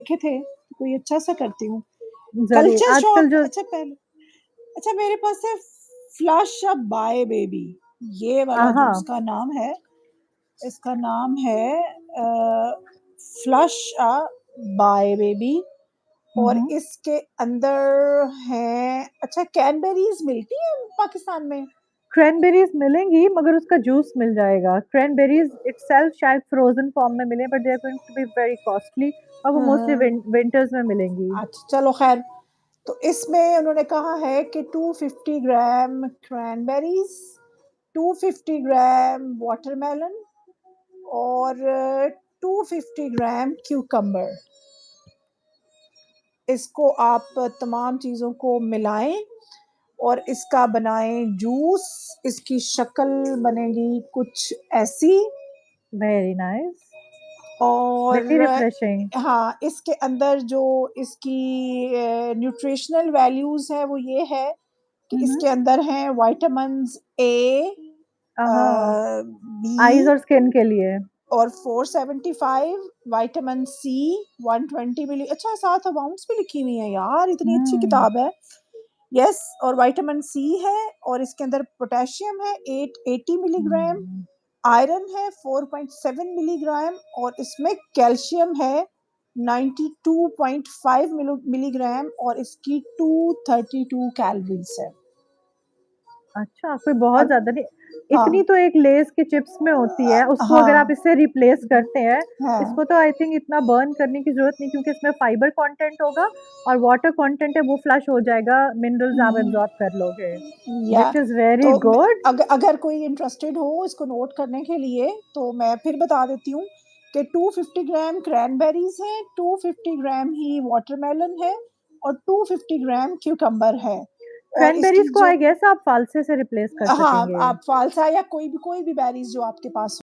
देखे थे, तो कोई अच्छा सा करती हूँ। ज़रूर, कल्चर आजकल शॉक जो अच्छा पहले अच्छा मेरे पास है फ्लश अ बाय बेबी, ये वाला जो हाँ। उसका नाम है, इसका नाम है फ्लश अ बाय बेबी हुँ, और हुँ। इसके अंदर हैं अच्छा क्रैनबेरीज़ मिलती हैं पाकिस्तान में? क्रैनबेरीज़ मिलेंगी मगर उसका जूस मिल जाएगा। क्रैनबेरीज़ इटसेल्फ शायद फ्रोज़न फॉर्म में मिले but they are going to be very costly और वो हाँ, मोस्टली हाँ। विंटर्स में मिलेंगी। अच्छा, चलो ख़ैर, तो इसमें उन्होंने कहा है कि 250 ग्राम क्रैनबेरीज़, 250 ग्राम वाटरमेलन और 250 ग्राम क्यूकम्बर। इसको आप तमाम चीज़ों को मिलाएँ और इसका बनाएँ जूस, इसकी शक्ल बनेगी कुछ ऐसी वेरी नाइस। वेरी और रिफ्रेशिंग। हाँ, इसके अंदर जो इसकी न्यूट्रिशनल वैल्यूज़ हैं वो ये है कि हुँ, हुँ। इसके अंदर हैं विटामिन्स ए हाँ, आइज़ बी और स्किन के लिए। और 475 विटामिन सी 120 मिली अच्छा साथ अमाउंट्स भी लिखी हुई हैं यार, इतनी अच्छी हुँ। किताब है। यस और विटामिन सी है और इसके अंदर पोटेशियम है 880 मिलीग्राम, हुँ। आयरन है 4.7 मिलीग्राम और इसमें कैल्शियम है 92.5 मिलीग्राम और इसकी 232 कैलोरीज़ है। अच्छा, कोई बहुत और ज़्यादा नहीं इतनी हाँ। तो एक लेज़ के चिप्स में होती है, उसको अगर आप हाँ। इससे रिप्लेस करते हैं, हाँ। इसको तो आई थिंक इतना बर्न करने की ज़रूरत नहीं क्योंकि इसमें फाइबर कंटेंट होगा और वाटर कंटेंट है वो फ्लश हो जाएगा, मिनरल्स आप हुँ, एब्ज़ॉर्ब कर लोगे, या व्हिच इज़ वेरी तो गुड। अगर कोई इंटरेस्टेड हो इसको नोट करने के लिए, तो मैं फिर बता देती हूँ कि 250 ग्राम क्रैनबेरीज़ हैं, 250 ग्राम ही वाटरमेलन है और 250 ग्राम क्यूकम्बर है और इसकी क्रैनबेरीज़ को जो आई गेस आप फालसे से रिप्लेस कर हाँ, सकेंगे। आप फालसा या कोई भी बेरीज़ जो आपके पास